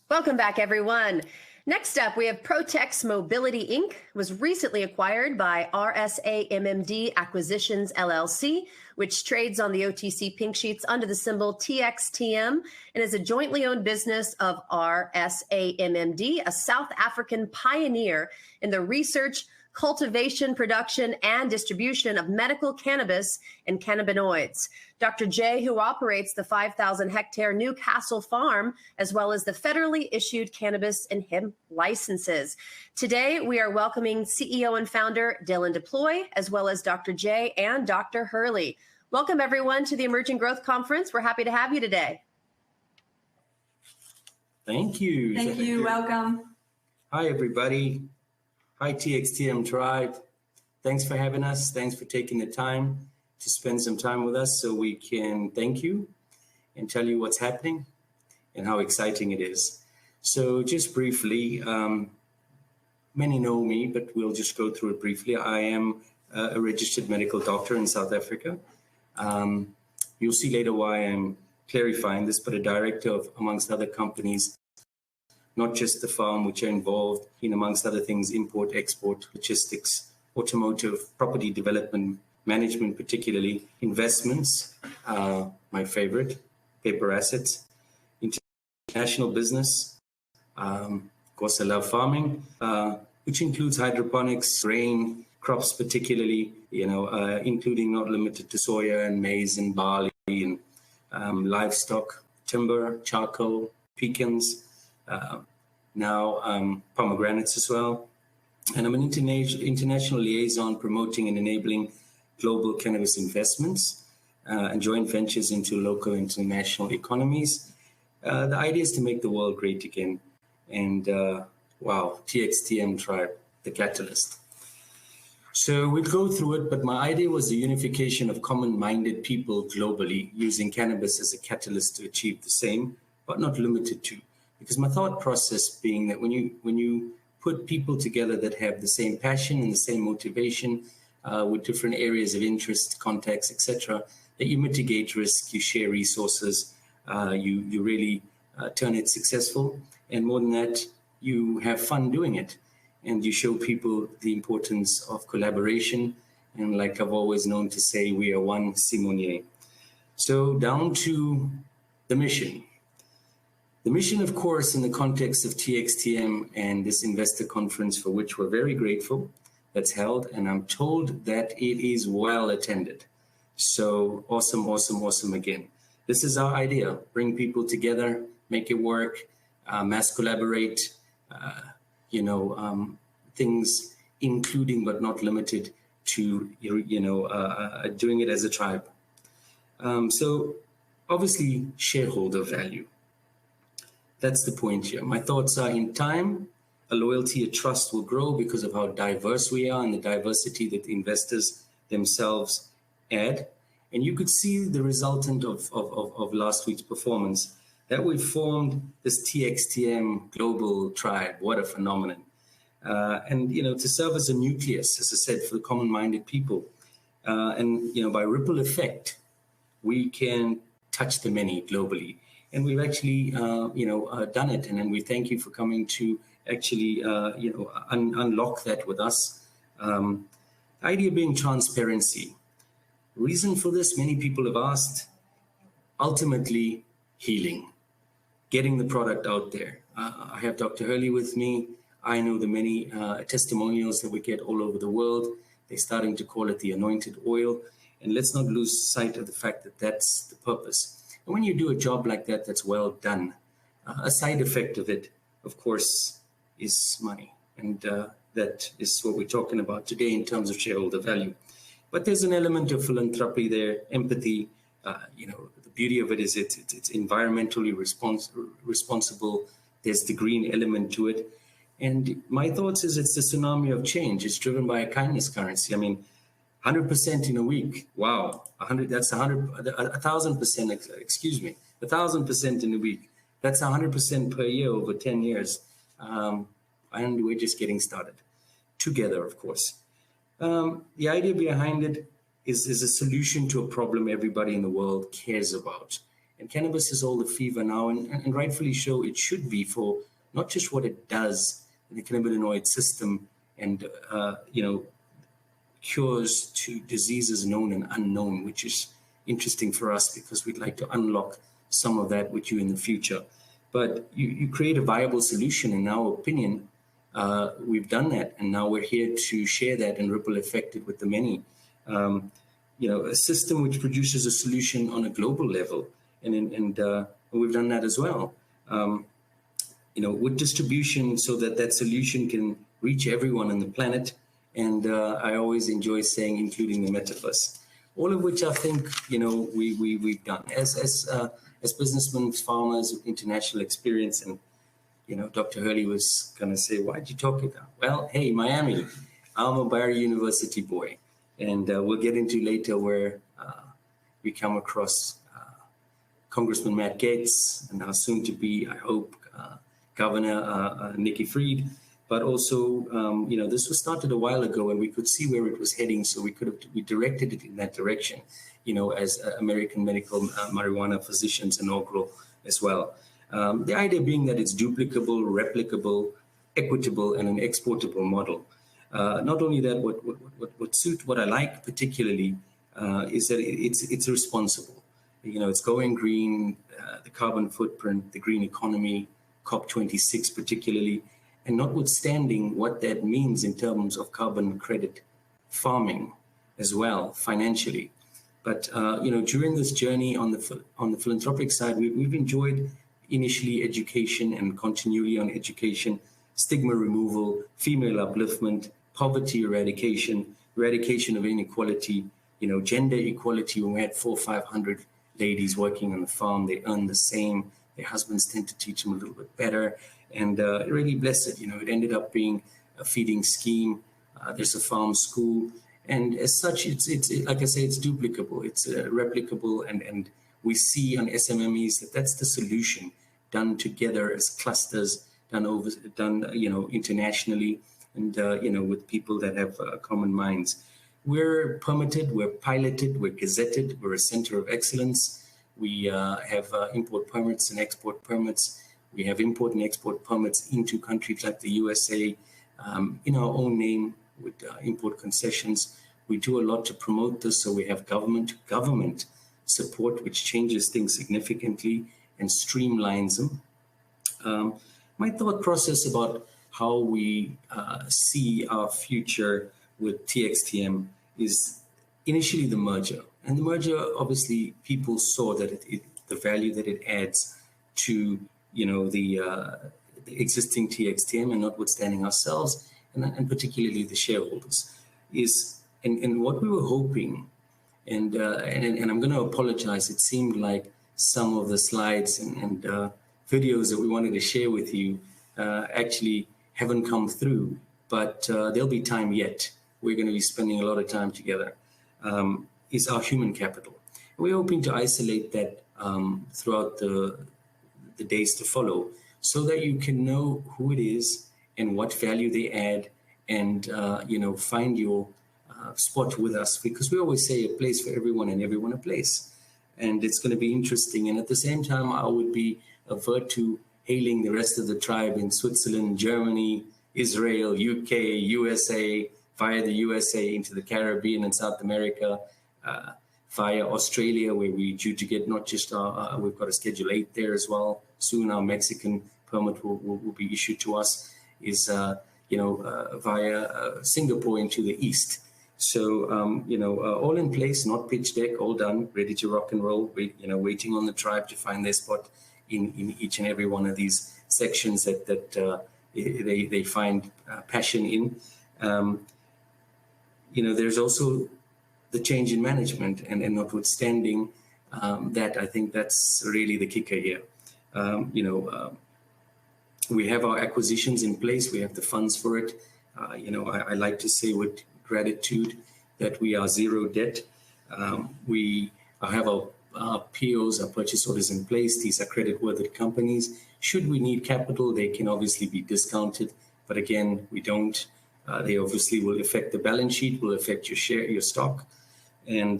Welcome back, everyone. Next up, we have Protex Mobility Inc. was recently acquired by RSAMMD Acquisitions LLC, which trades on the OTC pink sheets under the symbol TXTM and is a jointly owned business of RSAMMD, a South African pioneer in the research, cultivation, production, and distribution of medical cannabis and cannabinoids. Dr. J, who operates the 5,000-hectare Newcastle farm, as well as the federally issued cannabis and hemp licenses. Today, we are welcoming CEO and founder Dylon Plooy, as well as Dr. J and Dr. Hurley. Welcome, everyone, to the Emerging Growth Conference. We're happy to have you today. Thank you. Thank you. Welcome. Hi, everybody. Hi, TXTM tribe. Thanks for having us. Thanks for taking the time to spend some time with us so we can thank you and tell you what's happening and how exciting it is. So just briefly, many know me, but we'll just go through it briefly. I am a registered medical doctor in South Africa. You'll see later why I'm clarifying this, but a director of, amongst other companies, not just the farm, which are involved in, amongst other things, import, export, logistics, automotive, property development, management, particularly investments, my favorite, paper assets, international business. Of course, I love farming, which includes hydroponics, grain, crops particularly, including not limited to soya and maize and barley and livestock, timber, charcoal, pecans, now pomegranates as well. And I'm an international liaison promoting and enabling global cannabis investments and joint ventures into local and international economies. The idea is to make the world great again. And wow, TXTM tribe, the catalyst. So we'll go through it, but my idea was the unification of common-minded people globally using cannabis as a catalyst to achieve the same, but not limited to. Because my thought process being that when you put people together that have the same passion and the same motivation with different areas of interest, contacts, etc., that you mitigate risk, you share resources, you really turn it successful, and more than that, you have fun doing it, and you show people the importance of collaboration. And like I've always known to say, we are one Simonier. So down to the mission. The mission, of course, in the context of TXTM and this investor conference, for which we're very grateful, that's held, and I'm told that it is well attended. So awesome, awesome, awesome again. This is our idea: bring people together, make it work, mass collaborate, things including but not limited to, doing it as a tribe. So obviously shareholder value. That's the point here. My thoughts are, in time, a loyalty, a trust will grow because of how diverse we are and the diversity that the investors themselves add. And you could see the resultant of last week's performance, that we formed this TXTM global tribe. What a phenomenon. And, to serve as a nucleus, as I said, for the common-minded people. And, by ripple effect, we can touch the many globally. And we've actually, done it. And then we thank you for coming to actually, unlock that with us. Idea being transparency. Reason for this, many people have asked, ultimately healing, getting the product out there. I have Dr. Hurley with me. I know the many testimonials that we get all over the world. They're starting to call it the anointed oil. And let's not lose sight of the fact that that's the purpose. And when you do a job like that, that's well done. A side effect of it, of course, is money. And that is what we're talking about today in terms of shareholder value. But there's an element of philanthropy there, empathy. The beauty of it is it's environmentally responsible. There's the green element to it. And my thoughts is it's the tsunami of change. It's driven by a kindness currency. I mean, 100% in a week. Wow. 1,000%, excuse me, 1,000% in a week. That's 100% per year over 10 years. And we're just getting started together, of course. The idea behind it is a solution to a problem everybody in the world cares about. And cannabis is all the fever now, and rightfully so, it should be, for not just what it does in the cannabinoid system and, cures to diseases known and unknown, which is interesting for us because we'd like to unlock some of that with you in the future. But you create a viable solution, in our opinion. We've done that, and now we're here to share that and ripple effect it with the many. A system which produces a solution on a global level, and we've done that as well. With distribution, so that solution can reach everyone on the planet. And I always enjoy saying, including the metaverse, all of which I think we've done as businessmen, farmers with international experience. And Dr. Hurley was gonna say, "Why'd you talk it down?" Well, hey, Miami, I'm a Barry University boy, and we'll get into later where we come across Congressman Matt Gaetz and our soon-to-be, I hope, Governor Nikki Fried. But also, this was started a while ago, and we could see where it was heading, so we directed it in that direction, as American Medical Marijuana Physicians Inaugural as well. The idea being that it's duplicable, replicable, equitable, and an exportable model. Not only that, what I like particularly is that it's responsible. It's going green, the carbon footprint, the green economy, COP26 particularly, and notwithstanding what that means in terms of carbon credit farming as well, financially. But during this journey on the philanthropic side, we've enjoyed initially education and continuity on education, stigma removal, female upliftment, poverty eradication of inequality, gender equality. When we had 400 or 500 ladies working on the farm, they earn the same. Their husbands tend to teach them a little bit better. And really blessed, it ended up being a feeding scheme. There's a farm school. And as such, it's like I say, it's duplicable, it's replicable. And we see on SMMEs that's the solution, done together as clusters, done internationally, and with people that have common minds. We're permitted, we're piloted, we're gazetted, we're a center of excellence. We have import permits and export permits. We have import and export permits into countries like the USA in our own name with import concessions. We do a lot to promote this, so we have government support, which changes things significantly and streamlines them. My thought process about how we see our future with TXTM is initially the merger. And the merger, obviously, people saw that the value that it adds to the existing TXTM, and notwithstanding ourselves, and particularly the shareholders, is, and what we were hoping, and I'm going to apologize, it seemed like some of the slides and videos that we wanted to share with you actually haven't come through, but there'll be time yet. We're going to be spending a lot of time together, is our human capital. We're hoping to isolate that throughout the days to follow, so that you can know who it is and what value they add, and find your spot with us, because we always say a place for everyone and everyone a place, and it's going to be interesting. And at the same time, I would be avert to hailing the rest of the tribe in Switzerland, Germany, Israel, UK, USA, via the USA into the Caribbean and South America, via Australia, where we're due to get not just we've got a Schedule 8 there as well. Soon our Mexican permit will be issued to us, is via Singapore into the east. So, all in place, not pitch deck, all done, ready to rock and roll, waiting on the tribe to find their spot in each and every one of these sections that they find passion in. There's also the change in management, and notwithstanding that, I think that's really the kicker here. We have our acquisitions in place. We have the funds for it. I like to say with gratitude that we are zero debt. We have our POs, our purchase orders in place. These are credit-worthy companies. Should we need capital, they can obviously be discounted. But again, we don't. They obviously will affect the balance sheet, will affect your stock. And,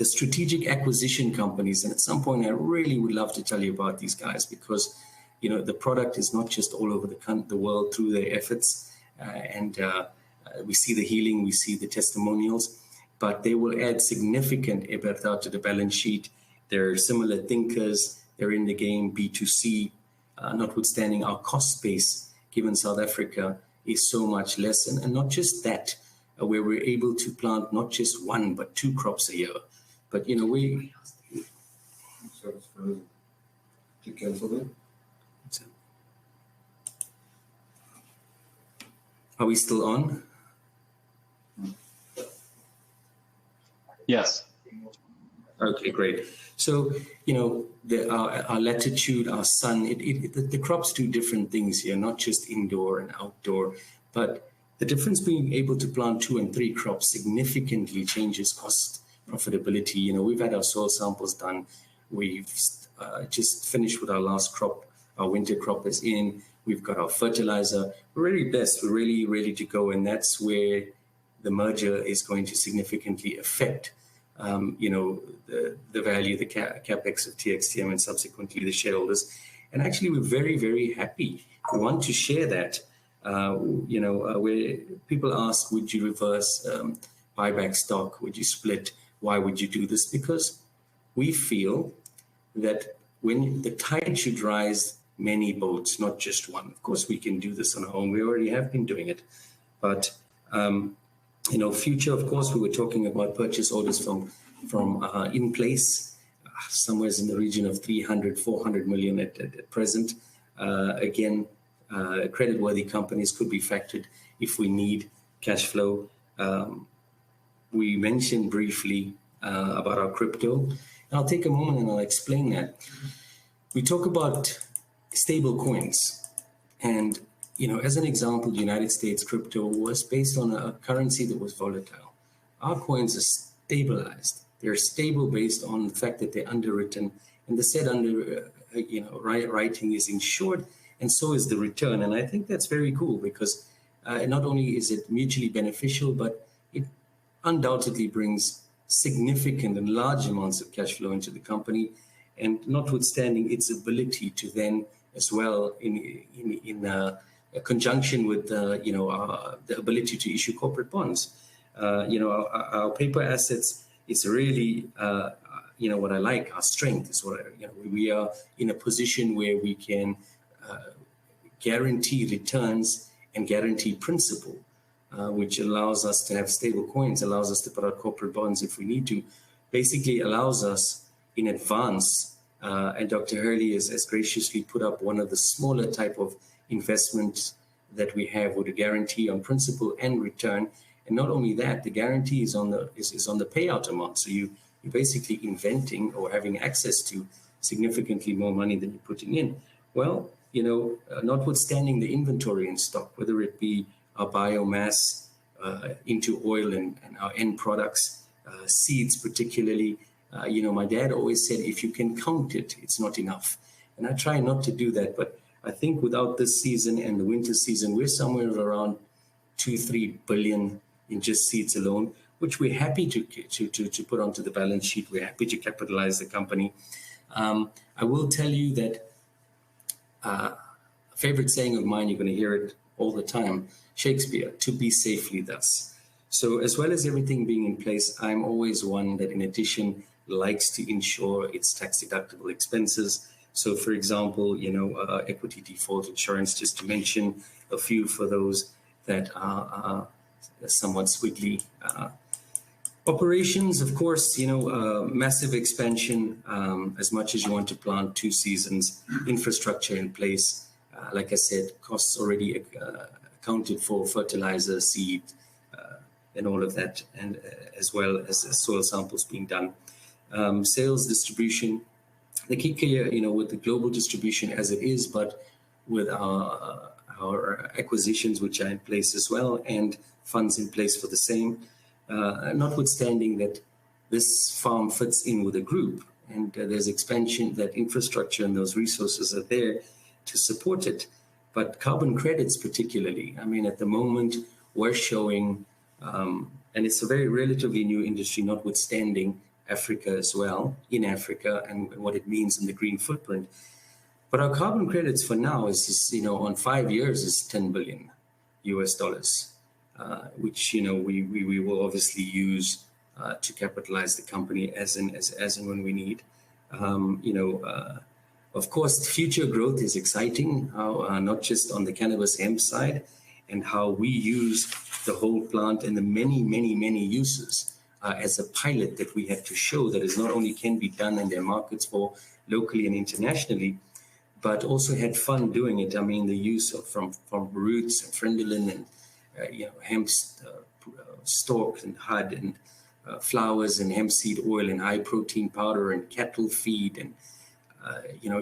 the strategic acquisition companies. And at some point, I really would love to tell you about these guys because, the product is not just all over the world through their efforts. We see the healing, we see the testimonials, but they will add significant EBITDA to the balance sheet. They're similar thinkers. They're in the game B2C, notwithstanding our cost base, given South Africa, is so much less. And not just that, where we're able to plant not just one, but 2 crops a year. But, we... So it's frozen. Did you cancel it? Are we still on? Yes. Okay, great. So, our latitude, our sun, the crops do different things here, not just indoor and outdoor, but the difference being able to plant 2 and 3 crops significantly changes cost profitability. We've had our soil samples done. We've just finished with our last crop. Our winter crop is in. We've got our fertilizer. We're really blessed. We're really ready to go. And that's where the merger is going to significantly affect, the value, the capex of TXTM and subsequently the shareholders. And actually, we're very, very happy. We want to share that, where people ask, would you reverse buyback stock? Would you split? Why would you do this? Because we feel that when the tide should rise many boats, not just one. Of course, we can do this on our own. We already have been doing it. But, future, of course, we were talking about purchase orders from in place, somewhere in the region of 300, 400 million at present. Again, credit-worthy companies could be factored if we need cash flow. We mentioned briefly about our crypto. And I'll take a moment and I'll explain that. We talk about stable coins. And, as an example, the United States crypto was based on a currency that was volatile. Our coins are stabilized. They're stable based on the fact that they're underwritten, and the said writing is insured, and so is the return. And I think that's very cool because not only is it mutually beneficial, but it undoubtedly brings significant and large amounts of cash flow into the company, and notwithstanding its ability to then, as well, in a conjunction with the ability to issue corporate bonds. Our paper assets is really what I like. Our strength is what we are in a position where we can guarantee returns and guarantee principal, which allows us to have stable coins, allows us to put out corporate bonds if we need to, basically allows us in advance. And Dr. Hurley has graciously put up one of the smaller type of investments that we have with a guarantee on principal and return. And not only that, the guarantee is on the payout amount. So you're basically inventing or having access to significantly more money than you're putting in. Well, notwithstanding the inventory in stock, whether it be our biomass into oil and our end products, seeds particularly, my dad always said, if you can count it, it's not enough. And I try not to do that, but I think without this season and the winter season, we're somewhere around 2-3 billion in just seeds alone, which we're happy to put onto the balance sheet. We're happy to capitalize the company. I will tell you that a favorite saying of mine, you're going to hear it all the time, Shakespeare, to be safely thus. So as well as everything being in place, I'm always one that in addition likes to ensure its tax deductible expenses. So for example, equity default insurance, just to mention a few for those that are somewhat squiggly. Operations, of course, massive expansion, as much as you want to plant 2 seasons, infrastructure in place. Like I said, costs already accounted for, fertilizer, seed, and all of that, and as well as soil samples being done. Sales, distribution, the key here, with the global distribution as it is, but with our acquisitions, which are in place as well, and funds in place for the same, notwithstanding that this farm fits in with a group, and there's expansion, that infrastructure and those resources are there to support it. But carbon credits particularly, at the moment, we're showing, and it's a very relatively new industry, notwithstanding Africa as well, in Africa, and what it means in the green footprint. But our carbon credits for now is on 5 years is $10 billion US dollars, which we will obviously use to capitalize the company as and when we need. Of course, future growth is exciting, not just on the cannabis hemp side, and how we use the whole plant and the many uses as a pilot that we had to show that is not only can be done in their markets for locally and internationally, but also had fun doing it. I mean, the use of from roots and frindolin and hemp stalk and hud and flowers and hemp seed oil and high protein powder and cattle feed and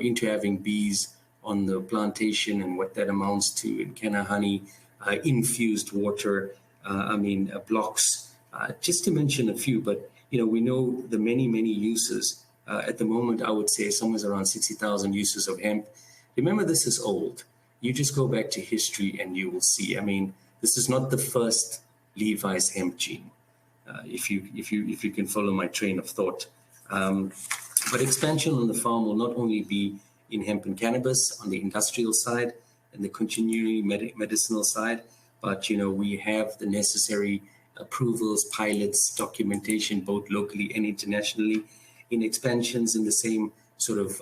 into having bees on the plantation and what that amounts to in canna honey, infused water, blocks, just to mention a few. But we know the many uses. At the moment, I would say somewhere around 60,000 uses of hemp. Remember, this is old. You just go back to history and you will see. I mean, this is not the first Levi's hemp gene, if you can follow my train of thought. But expansion on the farm will not only be in hemp and cannabis on the industrial side and the continuing medicinal side, but we have the necessary approvals, pilots, documentation, both locally and internationally, in expansions in the same sort of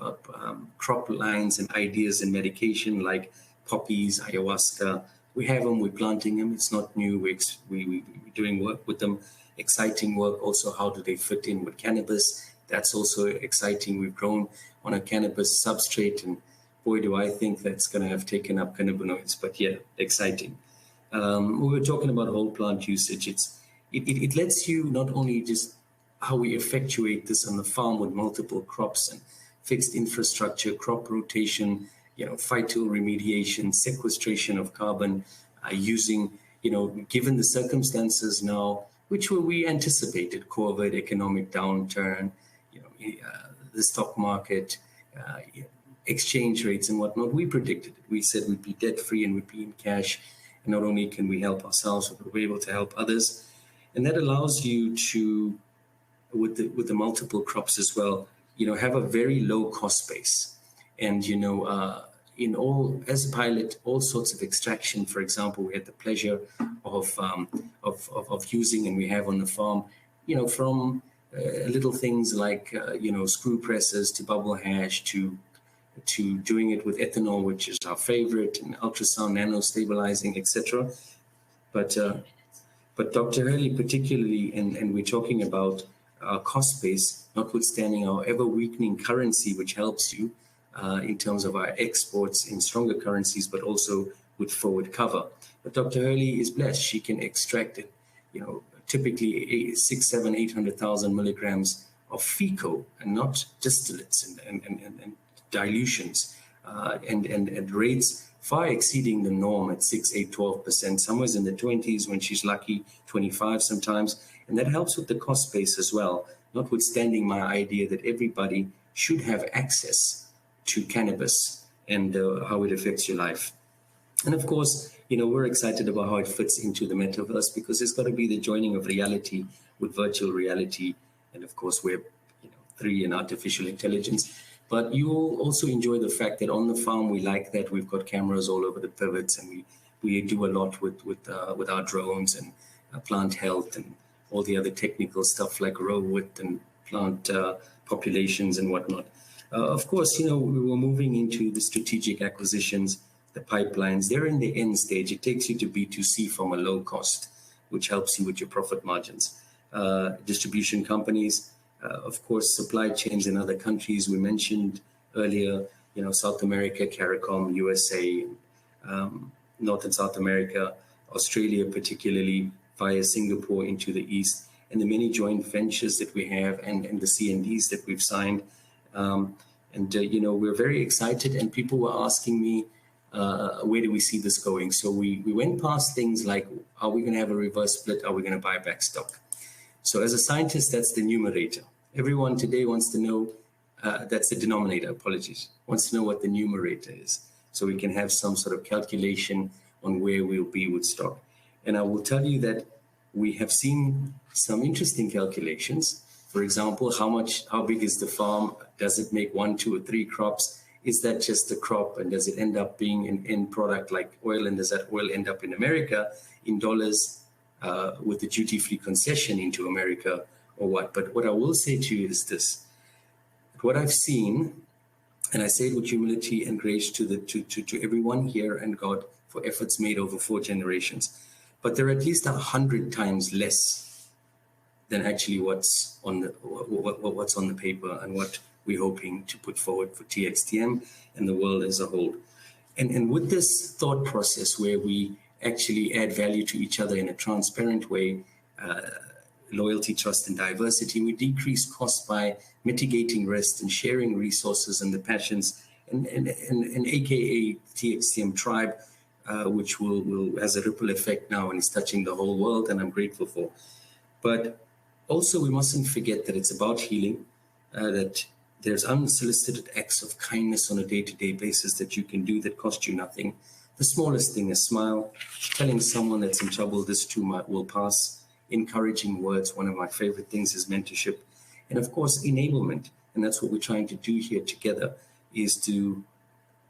crop lines and ideas in medication like poppies, ayahuasca. We have them, we're planting them. It's not new. We're doing work with them, exciting work. Also, how do they fit in with cannabis? That's also exciting. We've grown on a cannabis substrate, and boy, do I think that's going to have taken up cannabinoids. But yeah, exciting. We were talking about whole plant usage. It lets you not only just how we effectuate this on the farm with multiple crops and fixed infrastructure, crop rotation, phytoremediation, sequestration of carbon, using, given the circumstances now, which we anticipated, COVID, economic downturn, the stock market, exchange rates and whatnot, we predicted it. We said we'd be debt-free and we'd be in cash. And not only can we help ourselves, but we're able to help others. And that allows you to, with the multiple crops as well, have a very low cost base. And, as a pilot, all sorts of extraction, for example, we had the pleasure of using, and we have on the farm, from little things like, screw presses to bubble hash to doing it with ethanol, which is our favorite, and ultrasound nano stabilizing, etc. But Dr. Hurley particularly, and we're talking about our cost base, notwithstanding our ever-weakening currency, which helps you in terms of our exports in stronger currencies, but also with forward cover. But Dr. Hurley is blessed. She can extract it, typically 800,000 milligrams of FICO and not distillates and dilutions and rates far exceeding the norm at 6, 8, 12%, somewhere in the 20s when she's lucky, 25 sometimes. And that helps with the cost base as well, notwithstanding my idea that everybody should have access to cannabis and how it affects your life. And of course, we're excited about how it fits into the metaverse, because it's got to be the joining of reality with virtual reality. And of course, Web 3 and artificial intelligence. But you will also enjoy the fact that on the farm, we like that we've got cameras all over the pivots, and we do a lot with our drones and plant health and all the other technical stuff like row width and plant populations and whatnot. Of course, we were moving into the strategic acquisitions, the pipelines. They're in the end stage. It takes you to B2C from a low cost, which helps you with your profit margins. Distribution companies, of course, supply chains in other countries. We mentioned earlier, South America, CARICOM, USA, North and South America, Australia, particularly via Singapore into the East, and the many joint ventures that we have and the CNDs that we've signed. We're very excited, and people were asking me, where do we see this going? So we went past things like, are we going to have a reverse split? Are we going to buy back stock? So as a scientist, that's the numerator. Everyone today wants to know, that's the denominator, apologies, wants to know what the numerator is. So we can have some sort of calculation on where we'll be with stock. And I will tell you that we have seen some interesting calculations. For example, how big is the farm? Does it make 1, 2, or 3 crops? Is that just a crop? And does it end up being an end product like oil? And does that oil end up in America in dollars with the duty-free concession into America or what? But what I will say to you is this. What I've seen, and I say it with humility and grace to everyone here and God for efforts made over 4 generations, but there are at least 100 times less than actually what's on the paper and what we're hoping to put forward for TXTM and the world as a whole. And with this thought process where we actually add value to each other in a transparent way, loyalty, trust, and diversity, we decrease costs by mitigating risk and sharing resources and the passions, and AKA TXTM tribe, which will has a ripple effect now and is touching the whole world, and I'm grateful for. But also we mustn't forget that it's about healing, that there's unsolicited acts of kindness on a day-to-day basis that you can do that cost you nothing. The smallest thing, a smile, telling someone that's in trouble, this too will pass, encouraging words. One of my favorite things is mentorship. And of course, enablement. And that's what we're trying to do here together, is to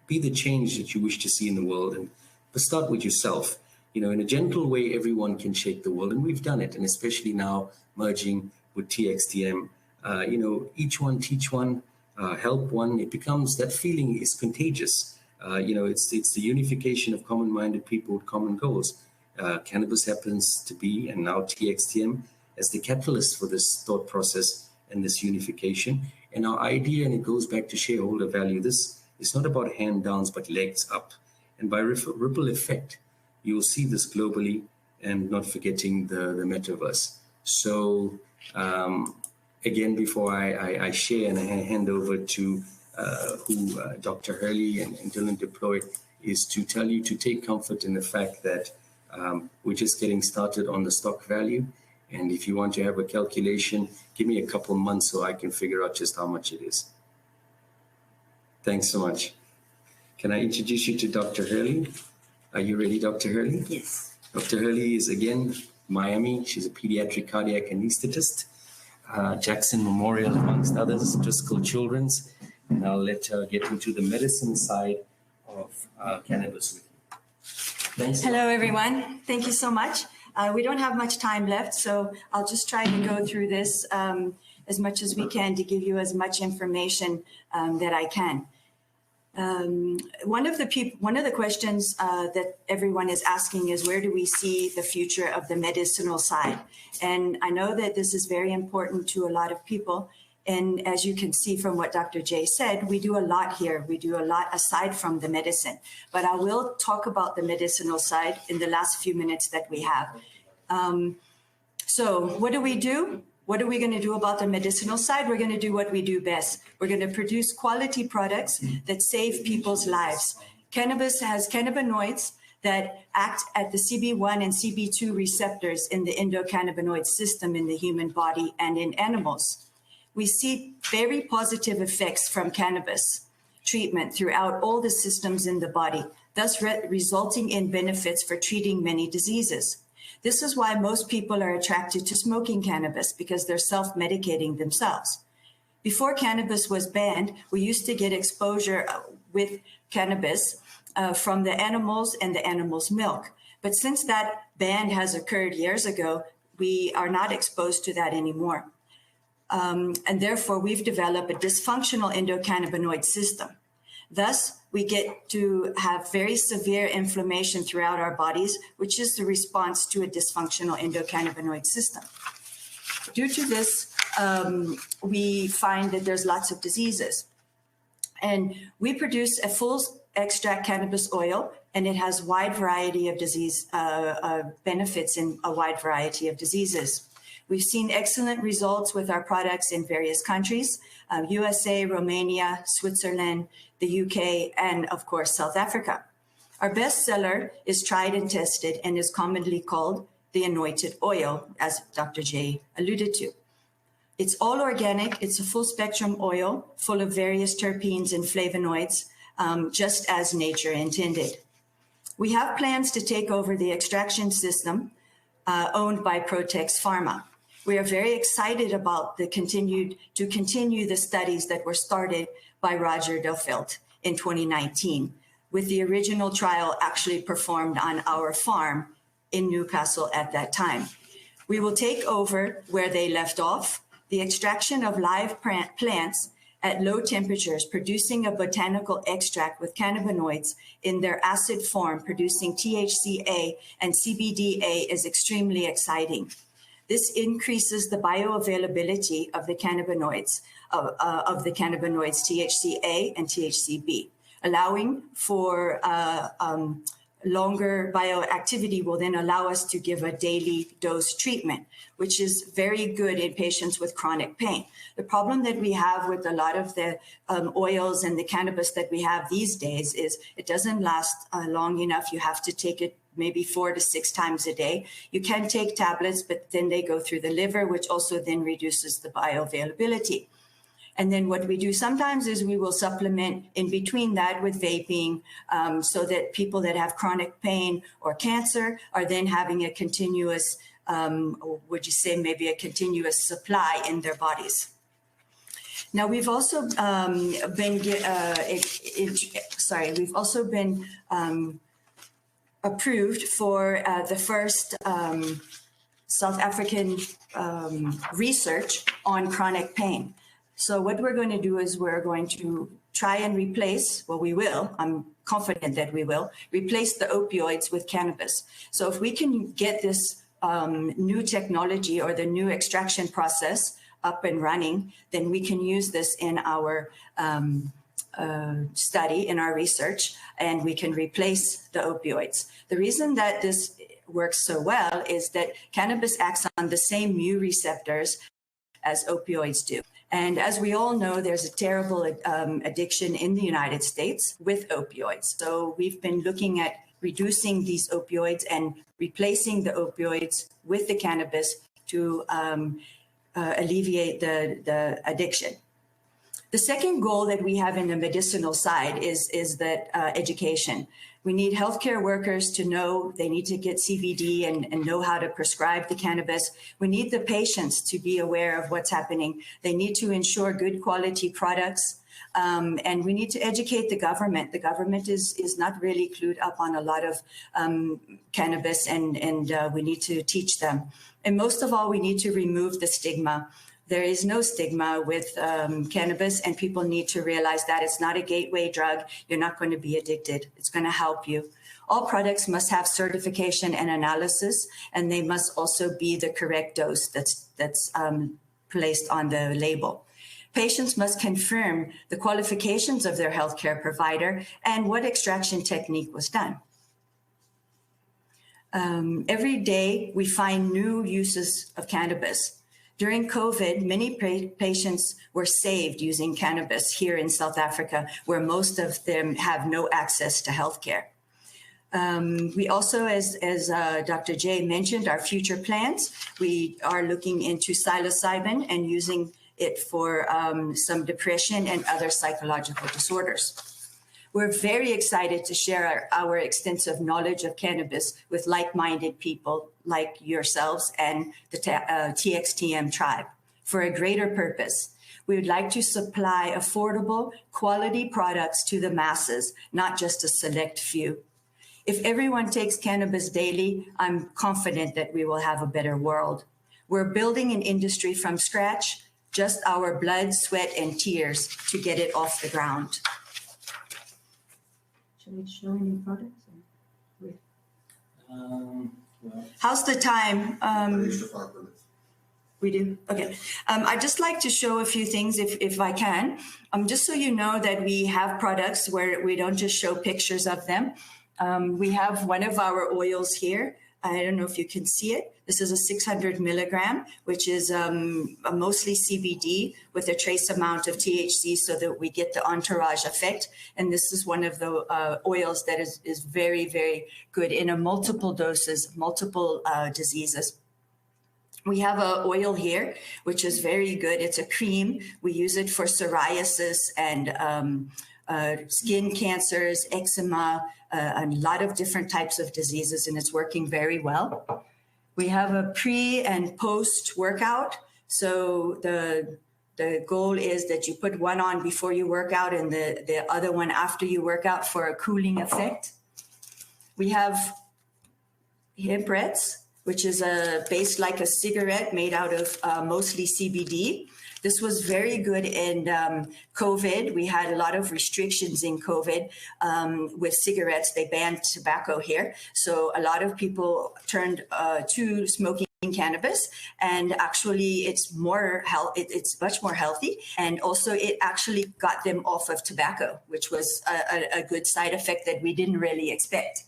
be the change that you wish to see in the world. And but start with yourself. You know, in a gentle way, everyone can shape the world. And we've done it. And especially now merging with TXTM, you know, each one, teach one, help one. It becomes, that feeling is contagious. You know, it's the unification of common-minded people with common goals. Cannabis happens to be, and now TXTM, as the catalyst for this thought process and this unification. And our idea, and it goes back to shareholder value, this is not about hand downs, but legs up. And by ripple effect, you'll see this globally, and not forgetting the metaverse. So again, before I share and I hand over to who Dr. Hurley and Dylon deployed, is to tell you to take comfort in the fact that we're just getting started on the stock value. And if you want to have a calculation, give me a couple months so I can figure out just how much it is. Thanks so much. Can I introduce you to Dr. Hurley? Are you ready, Dr. Hurley? Yes. Dr. Hurley is, again, Miami. She's a pediatric cardiac anesthetist, Jackson Memorial, amongst others, Driscoll Children's. And I'll let her get into the medicine side of cannabis with you. Thanks. Hello, everyone. Thank you so much. We don't have much time left, so I'll just try to go through this as much as we can to give you as much information that I can. One of the questions that everyone is asking is, where do we see the future of the medicinal side? And I know that this is very important to a lot of people. And as you can see from what Dr. J said, we do a lot here. We do a lot aside from the medicine. But I will talk about the medicinal side in the last few minutes that we have. So what do we do? What are we going to do about the medicinal side? We're going to do what we do best. We're going to produce quality products that save people's lives. Cannabis has cannabinoids that act at the CB1 and CB2 receptors in the endocannabinoid system in the human body and in animals. We see very positive effects from cannabis treatment throughout all the systems in the body, thus resulting in benefits for treating many diseases. This is why most people are attracted to smoking cannabis, because they're self-medicating themselves. Before cannabis was banned, we used to get exposure with cannabis from the animals and the animals' milk. But since that ban has occurred years ago, we are not exposed to that anymore. And therefore, we've developed a dysfunctional endocannabinoid system. Thus, we get to have very severe inflammation throughout our bodies, which is the response to a dysfunctional endocannabinoid system. Due to this, we find that there's lots of diseases. And we produce a full extract cannabis oil, and it has a wide variety of disease benefits in a wide variety of diseases. We've seen excellent results with our products in various countries, USA, Romania, Switzerland, the UK, and of course, South Africa. Our best seller is tried and tested and is commonly called the anointed oil, as Dr. J alluded to. It's all organic. It's a full spectrum oil full of various terpenes and flavonoids, just as nature intended. We have plans to take over the extraction system owned by Protex Pharma. We are very excited about to continue the studies that were started by Roger Delfelt in 2019, with the original trial actually performed on our farm in Newcastle at that time. We will take over where they left off, the extraction of live plants at low temperatures, producing a botanical extract with cannabinoids in their acid form, producing THCA and CBDA is extremely exciting. This increases the bioavailability of the cannabinoids, THCA and THCB, allowing for longer bioactivity will then allow us to give a daily dose treatment, which is very good in patients with chronic pain. The problem that we have with a lot of the oils and the cannabis that we have these days is it doesn't last long enough. You have to take it maybe 4 to 6 times a day. You can take tablets, but then they go through the liver, which also then reduces the bioavailability. And then what we do sometimes is we will supplement in between that with vaping, so that people that have chronic pain or cancer are then having a continuous, or would you say maybe a continuous supply in their bodies. Now we've also been approved for the first South African research on chronic pain. So what we're going to do is we're going to try and replace, well, we will, I'm confident that we will, replace the opioids with cannabis. So if we can get this new technology or the new extraction process up and running, then we can use this in our study, in our research, and we can replace the opioids. The reason that this works so well is that cannabis acts on the same mu receptors as opioids do. And as we all know, there's a terrible addiction in the United States with opioids. So we've been looking at reducing these opioids and replacing the opioids with the cannabis to alleviate the addiction. The second goal that we have in the medicinal side is that education. We need healthcare workers to know they need to get CBD and know how to prescribe the cannabis. We need the patients to be aware of what's happening. They need to ensure good quality products. And we need to educate the government. The government is not really clued up on a lot of cannabis, and we need to teach them. And most of all, we need to remove the stigma. There is no stigma with cannabis, and people need to realize that it's not a gateway drug. You're not going to be addicted. It's going to help you. All products must have certification and analysis, and they must also be the correct dose that's placed on the label. Patients must confirm the qualifications of their healthcare provider and what extraction technique was done. Every day, we find new uses of cannabis. During COVID, many patients were saved using cannabis here in South Africa, where most of them have no access to healthcare. We also, as Dr. J mentioned, our future plans, we are looking into psilocybin and using it for some depression and other psychological disorders. We're very excited to share our extensive knowledge of cannabis with like-minded people like yourselves and the TXTM tribe for a greater purpose. We would like to supply affordable, quality products to the masses, not just a select few. If everyone takes cannabis daily, I'm confident that we will have a better world. We're building an industry from scratch, just our blood, sweat, and tears to get it off the ground. Should we show any products? How's the time? We do? Okay. I'd just like to show a few things if I can. Just so you know that we have products where we don't just show pictures of them. We have one of our oils here. I don't know if you can see it. This is a 600 milligram, which is mostly CBD with a trace amount of THC so that we get the entourage effect. And this is one of the oils that is very, very good in a multiple doses, multiple diseases. We have an oil here, which is very good. It's a cream. We use it for psoriasis and skin cancers, eczema, a lot of different types of diseases, and it's working very well. We have a pre and post workout. So the goal is that you put one on before you work out and the other one after you work out for a cooling effect. We have hemp Reds, which is based like a cigarette made out of mostly CBD. This was very good in COVID. We had a lot of restrictions in COVID with cigarettes. They banned tobacco here. So a lot of people turned to smoking cannabis, and actually it's much more healthy. And also it actually got them off of tobacco, which was a good side effect that we didn't really expect.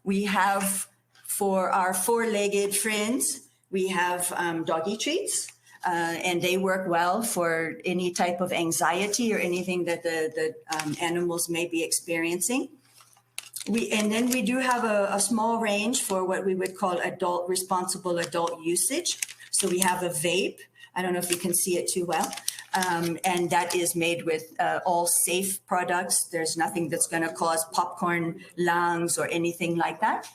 We have, for our four-legged friends, we have doggy treats. And they work well for any type of anxiety or anything that the animals may be experiencing. And then we do have a small range for what we would call responsible adult usage. So we have a vape. I don't know if you can see it too well. And that is made with all safe products. There's nothing that's going to cause popcorn lungs or anything like that.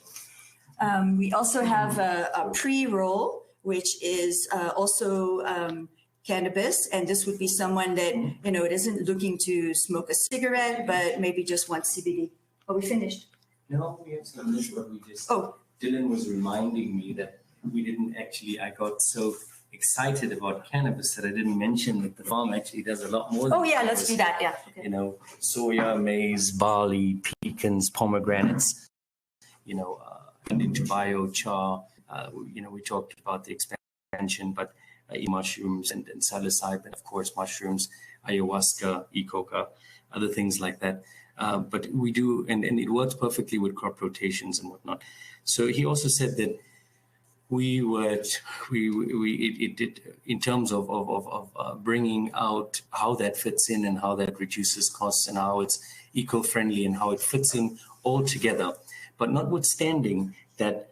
We also have a pre-roll, which is also cannabis. And this would be someone that, it isn't looking to smoke a cigarette, but maybe just wants CBD. Are we finished? No, we have some finish what we just. Oh. Dylan was reminding me that we didn't actually, I got so excited about cannabis that I didn't mention that the farm actually does a lot more than yeah, cannabis. let's do that, yeah. Okay. Soya, maize, barley, pecans, pomegranates, and into biochar. We talked about the expansion, but mushrooms and psilocybin, of course, mushrooms, ayahuasca, icoca, other things like that. But we do, and it works perfectly with crop rotations and whatnot. So he also said that it did in terms of bringing out how that fits in and how that reduces costs and how it's eco-friendly and how it fits in all together. But notwithstanding that,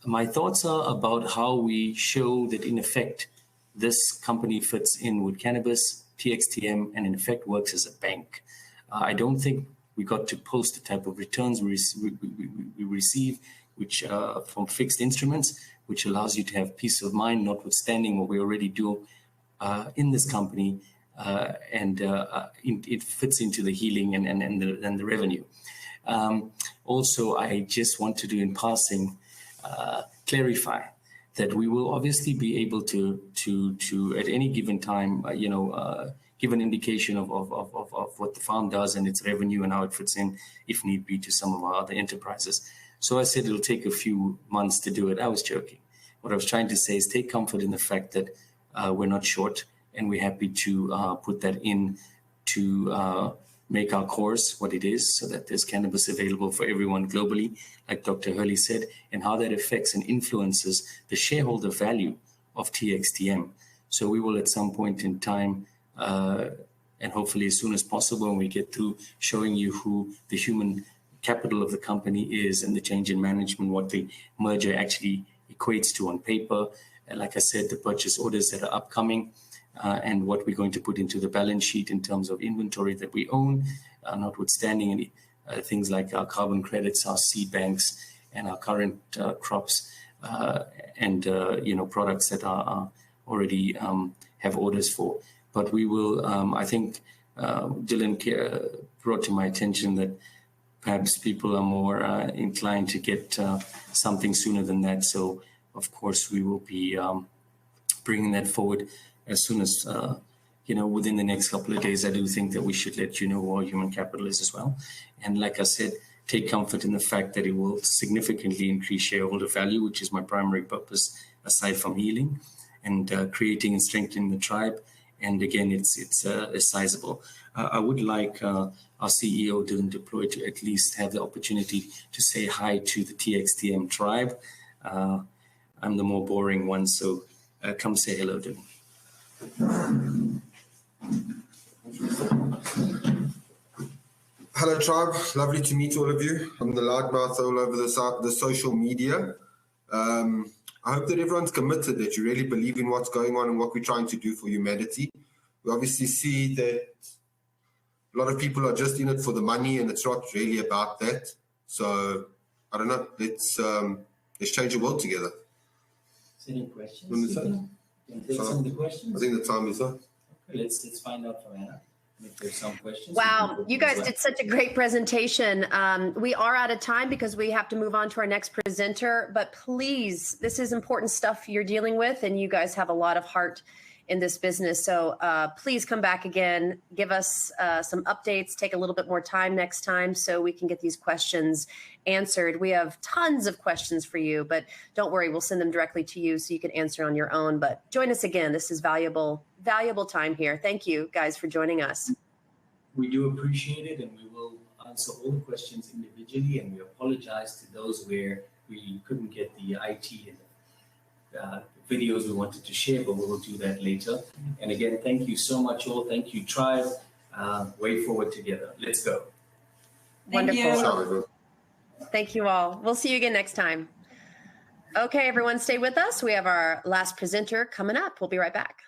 my thoughts are about how we show that in effect this company fits in with cannabis, TXTM, and in effect works as a bank. I don't think we got to post the type of returns we receive, which from fixed instruments, which allows you to have peace of mind, notwithstanding what we already do in this company, and it fits into the healing and the revenue. Also, I just want to, in passing, clarify that we will obviously be able to at any given time, give an indication of what the farm does and its revenue and how it fits in, if need be, to some of our other enterprises. So I said it'll take a few months to do it. I was joking. What I was trying to say is take comfort in the fact that we're not short, and we're happy to put that in to make our course what it is, so that there's cannabis available for everyone globally, like Dr. Hurley said, and how that affects and influences the shareholder value of TXTM. So we will at some point in time, and hopefully as soon as possible, when we get through showing you who the human capital of the company is and the change in management, what the merger actually equates to on paper, and like I said, the purchase orders that are upcoming, and what we're going to put into the balance sheet in terms of inventory that we own, notwithstanding any things like our carbon credits, our seed banks, and our current crops, and products that are already have orders for. But we will, I think, Dylan brought to my attention that perhaps people are more inclined to get something sooner than that. So, of course, we will be bringing that forward as soon as, within the next couple of days. I do think that we should let you know who our human capital is as well. And like I said, take comfort in the fact that it will significantly increase shareholder value, which is my primary purpose, aside from healing and creating and strengthening the tribe. And again, it's sizable. I would like our CEO, Dylon Plooy, to at least have the opportunity to say hi to the TXTM tribe. I'm the more boring one, so come say hello, Dylon. Hello, tribe. Lovely to meet all of you. I'm the loudmouth all over the social media. I hope that everyone's committed, that you really believe in what's going on and what we're trying to do for humanity. We obviously see that a lot of people are just in it for the money, and it's not really about that. So I don't know. Let's Let's change the world together. Any questions? Want to say? Can take some of the questions? I think the time is up. Okay, let's find out from Anna. If there's some questions. Wow, you guys did such a great presentation. We are out of time because we have to move on to our next presenter, but please, this is important stuff you're dealing with, and you guys have a lot of heart in this business. So please come back again, give us some updates, take a little bit more time next time so we can get these questions answered. We have tons of questions for you, but don't worry, we'll send them directly to you so you can answer on your own. But join us again. This is valuable time here. Thank you guys for joining us. We do appreciate it, and we will answer all the questions individually, and we apologize to those where we couldn't get the IT and videos we wanted to share, but we will do that later. And again, thank you so much all. Thank you, Tribe. Way forward together. Let's go. Wonderful. Thank you all. We'll see you again next time. Okay, everyone, stay with us. We have our last presenter coming up. We'll be right back.